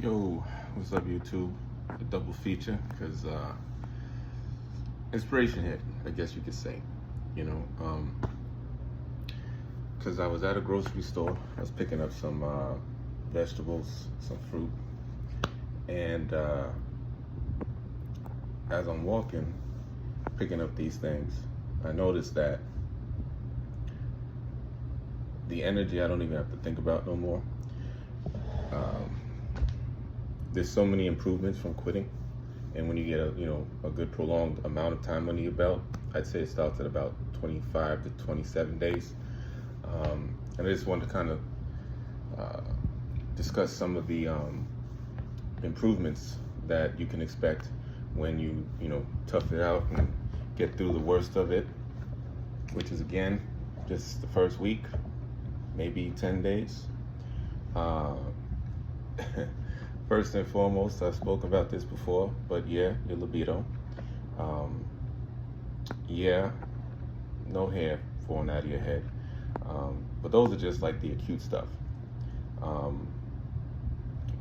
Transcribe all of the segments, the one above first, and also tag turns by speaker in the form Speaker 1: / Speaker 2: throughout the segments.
Speaker 1: Yo, what's up, YouTube? A double feature because inspiration hit, I guess you could say. You know, because I was at a grocery store. I was picking up some vegetables, some fruit, and as I'm walking, picking up these things, I noticed that the energy I don't even have to think about no more. There's so many improvements from quitting, and when you get a good prolonged amount of time under your belt, I'd say it starts at about 25 to 27 days. And I just wanted to kind of discuss some of the improvements that you can expect when you tough it out and get through the worst of it, which is again just the first week, maybe 10 days. First and foremost, I spoke about this before, but yeah, your libido. Yeah, no hair falling out of your head. But those are just like the acute stuff.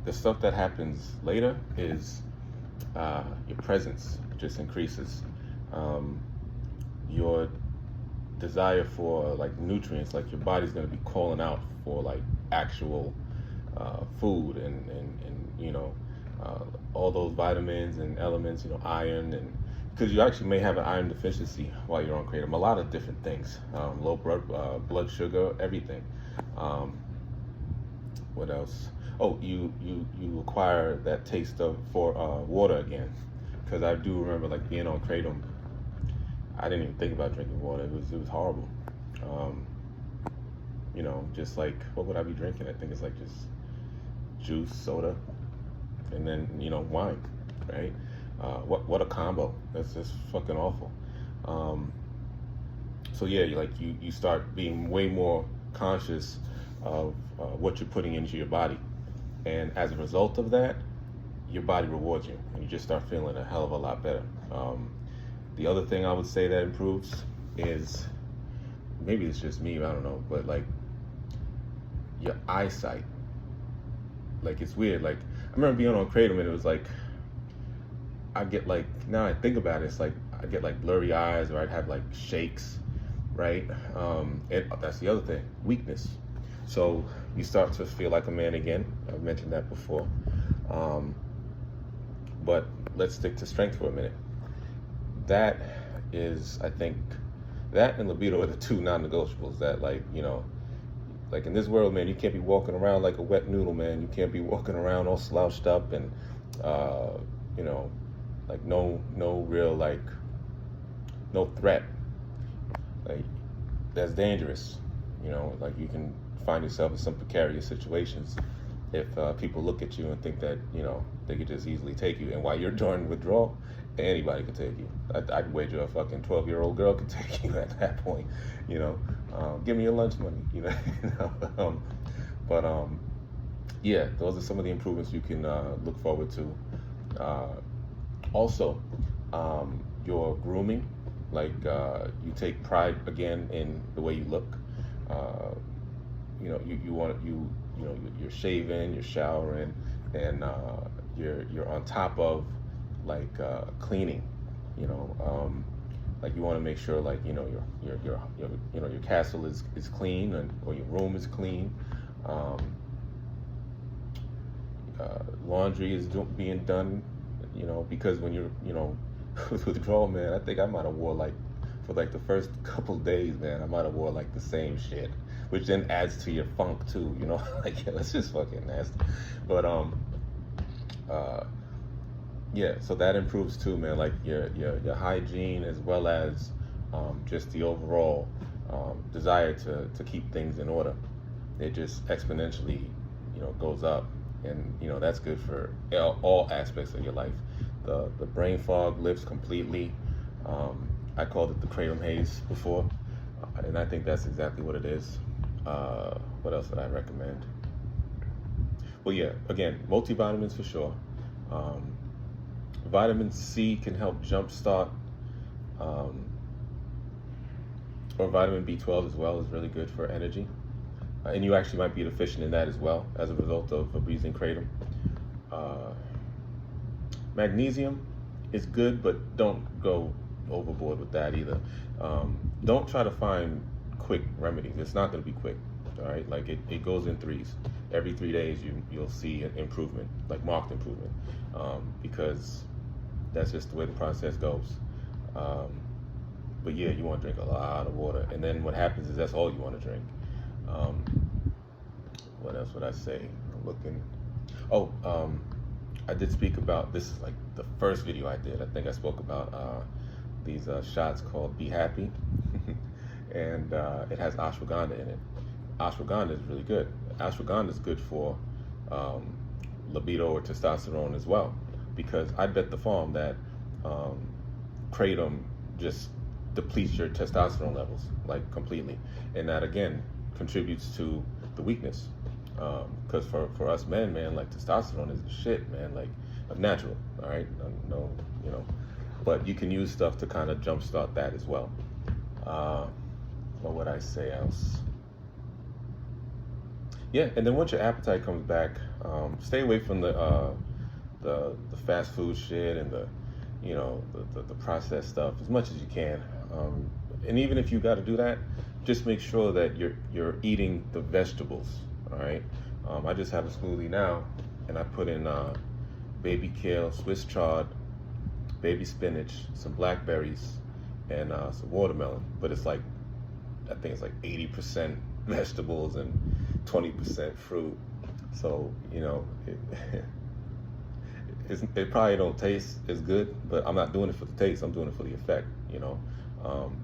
Speaker 1: The stuff that happens later is your presence just increases. Your desire for like nutrients, like your body's gonna be calling out for like actual food and all those vitamins and elements, iron, and because you actually may have an iron deficiency while you're on kratom. A lot of different things, low blood sugar, everything. What else? Oh, you acquire that taste for water again, because I do remember like being on kratom. I didn't even think about drinking water. It was horrible. Just like, what would I be drinking? I think it's like just juice, soda, and then wine, right? What a combo. That's just fucking awful. So yeah, you start being way more conscious of what you're putting into your body, and as a result of that, your body rewards you, and you just start feeling a hell of a lot better. The other thing I would say that improves is, maybe it's just me, I don't know, but like your eyesight. Like, it's weird. Like, I remember being on kratom and it was like, I get like, now I think about it, it's like I get like blurry eyes, or I'd have like shakes, right? And that's the other thing, weakness. So you start to feel like a man again. I've mentioned that before. But let's stick to strength for a minute. That is, I think, that and libido are the two non-negotiables that, like in this world, man, you can't be walking around like a wet noodle, man. You can't be walking around all slouched up and, like no real, like, no threat. Like, that's dangerous. Like, you can find yourself in some precarious situations if people look at you and think that, they could just easily take you. And while you're during withdrawal, anybody could take you. I'd wager a fucking 12-year-old girl could take you at that point. Give me your lunch money. Yeah, those are some of the improvements you can look forward to. Also, your grooming, like you take pride again in the way you look. You're shaving, you're showering, and you're on top of like cleaning. Like, you want to make sure, like, your castle is clean, or your room is clean. Laundry is being done, because when you're with withdrawal, man, I think I might have wore, like, for like the first couple days, man, I might have wore like the same shit, which then adds to your funk too, like, yeah, that's just fucking nasty. But yeah, so that improves too, man. Like your hygiene, as well as just the overall desire to keep things in order. It just exponentially, goes up, and that's good for all aspects of your life. The brain fog lifts completely. I called it the kratom haze before, and I think that's exactly what it is. What else would I recommend? Well, yeah, again, multivitamins for sure. Vitamin C can help jumpstart, or vitamin B12 as well is really good for energy. And you actually might be deficient in that as well as a result of using kratom. Uh, Magnesium is good, but don't go overboard with that either. Don't try to find quick remedies. It's not going to be quick. All right, like it goes in threes. Every 3 days you'll see an improvement, like marked improvement, because that's just the way the process goes. But yeah, you want to drink a lot of water, and then what happens is that's all you want to drink. What else would I say? I'm looking. Oh, I did speak about, this is like the first video I did. I think I spoke about these shots called Be Happy, and it has ashwagandha in it. Ashwagandha is really good. Ashwagandha is good for libido or testosterone as well, because I bet the farm that Kratom just depletes your testosterone levels like completely, and that again contributes to the weakness. Because for us men, man, like testosterone is the shit, man, like natural, all right? No, but you can use stuff to kind of jumpstart that as well. What would I say else? Yeah, and then once your appetite comes back, stay away from the fast food shit and the processed stuff as much as you can. And even if you got to do that, just make sure that you're eating the vegetables. All right. I just have a smoothie now, and I put in baby kale, Swiss chard, baby spinach, some blackberries, and some watermelon. But it's like, I think it's like 80% vegetables and 20% fruit. So it probably don't taste as good, but I'm not doing it for the taste. I'm doing it for the effect.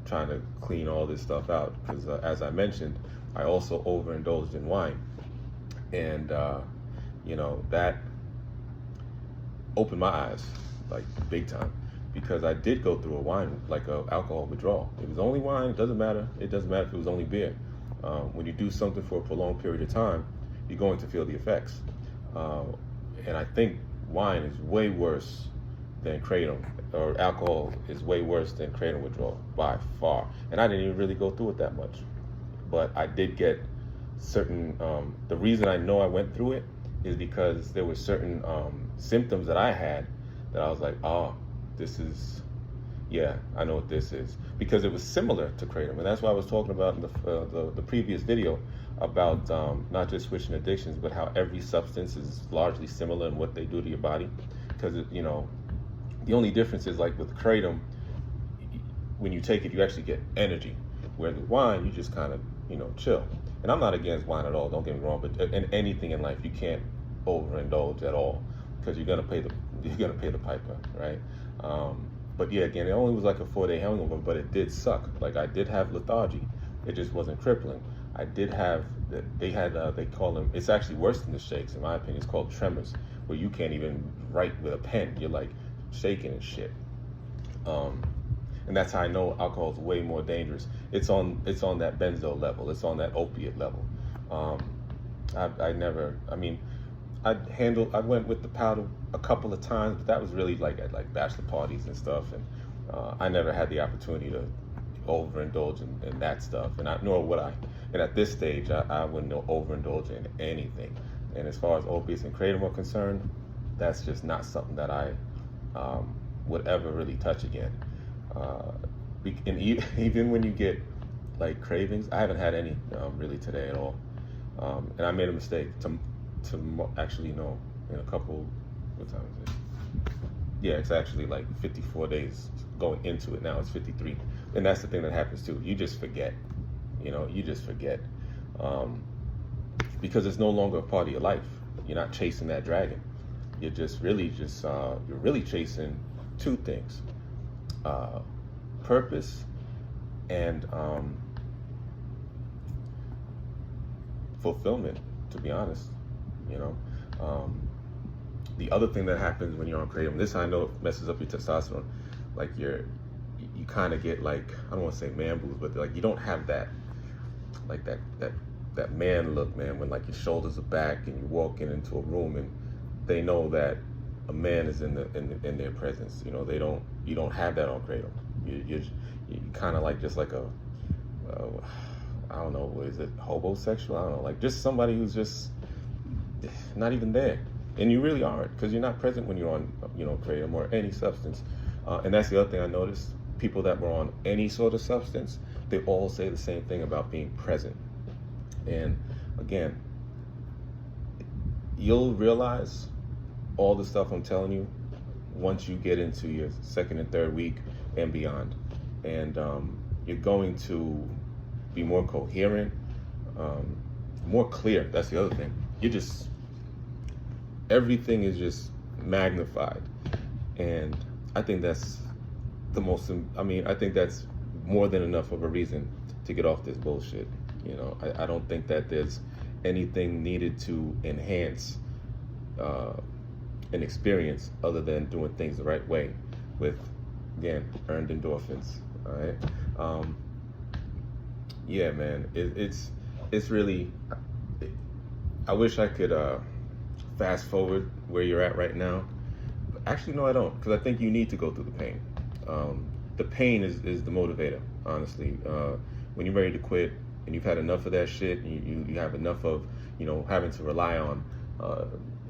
Speaker 1: Trying to clean all this stuff out, because as I mentioned, I also overindulged in wine. And that opened my eyes like big time, because I did go through a wine, like a alcohol withdrawal. It was only wine, it doesn't matter if it was only beer. When you do something for a prolonged period of time, you're going to feel the effects. And I think wine is way worse than Kratom, or alcohol is way worse than Kratom withdrawal by far. And I didn't even really go through it that much, but I did get certain, the reason I know I went through it is because there were certain symptoms that I had that I was like, I know what this is, because it was similar to Kratom. And that's why I was talking about in the previous video about not just switching addictions, but how every substance is largely similar in what they do to your body. Because the only difference is, like with Kratom, when you take it, you actually get energy, whereas with wine, you just kind of chill. And I'm not against wine at all, don't get me wrong, but in anything in life, you can't overindulge at all, because you're gonna pay the piper, right? But yeah, again, it only was like a 4-day hangover, but it did suck. Like, I did have lethargy, it just wasn't crippling. I did have, they call them, it's actually worse than the shakes, in my opinion. It's called tremors, where you can't even write with a pen. You're like shaking and shit. And that's how I know alcohol is way more dangerous. It's on that benzo level. It's on that opiate level. I went with the powder a couple of times, but that was really like at like bachelor parties and stuff. And I never had the opportunity to overindulge in that stuff. Nor would I. And at this stage, I wouldn't overindulge in anything. And as far as opiates and Kratom are concerned, that's just not something that I would ever really touch again. And even when you get like cravings, I haven't had any really today at all. And I made a mistake actually, no, in a couple, what time is it? Yeah, it's actually like 54 days going into it. Now it's 53. And that's the thing that happens too. You just forget, because it's no longer a part of your life. You're not chasing that dragon. You're really chasing two things. Purpose and fulfillment, to be honest. The other thing that happens when you're on Kratom, this I know it messes up your testosterone. Like you kind of get like, I don't want to say man boobs, but like you don't have that man look, man, when like your shoulders are back and you're walking into a room and they know that a man is in their presence. You don't have that on Kratom. You kind of like just like a I don't know, what is it, homosexual? I don't know, like just somebody who's just not even there. and you really aren't, because you're not present when you're on, kratom or any substance. And that's the other thing I noticed. People that were on any sort of substance, they all say the same thing about being present. And again, you'll realize all the stuff I'm telling you once you get into your second and third week and beyond. And you're going to be more coherent, more clear. That's the other thing. Everything is just magnified. And I think that's I think that's more than enough of a reason to get off this bullshit. I don't think that there's anything needed to enhance an experience other than doing things the right way with, again, earned endorphins. All right. Yeah, man, it's really, I wish I could fast forward where you're at right now. Actually, no, I don't, because I think you need to go through the pain. The pain is the motivator, honestly. When you're ready to quit and you've had enough of that shit, and you have enough of, having to rely on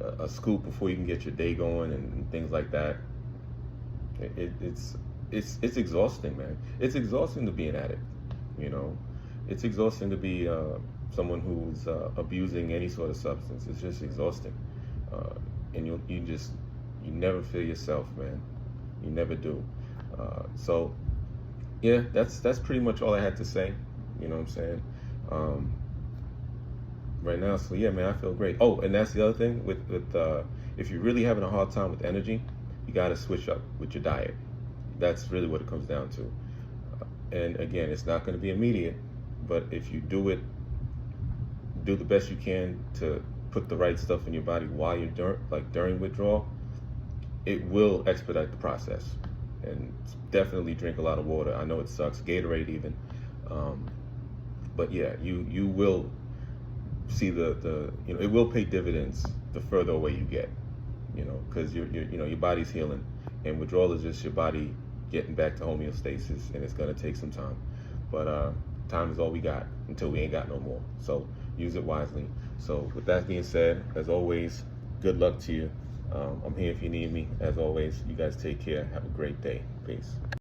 Speaker 1: a scoop before you can get your day going and things like that. It's exhausting, man. It's exhausting to be an addict. It's exhausting to be someone who's abusing any sort of substance. It's just exhausting, and you never feel yourself, man. You never do. So yeah, that's pretty much all I had to say. You know what I'm saying? Right now, so yeah, man, I feel great. Oh, and that's the other thing with if you're really having a hard time with energy, you got to switch up with your diet. That's really what it comes down to. And again, it's not going to be immediate, but if you do the best you can to put the right stuff in your body while you're during withdrawal, it will expedite the process. And definitely drink a lot of water. I know it sucks, Gatorade even, but yeah, you will see it will pay dividends the further away you get, because your body's healing, and withdrawal is just your body getting back to homeostasis, and it's gonna take some time. But time is all we got until we ain't got no more. So use it wisely. So with that being said, as always, good luck to you. I'm here if you need me. As always, you guys take care. Have a great day. Peace.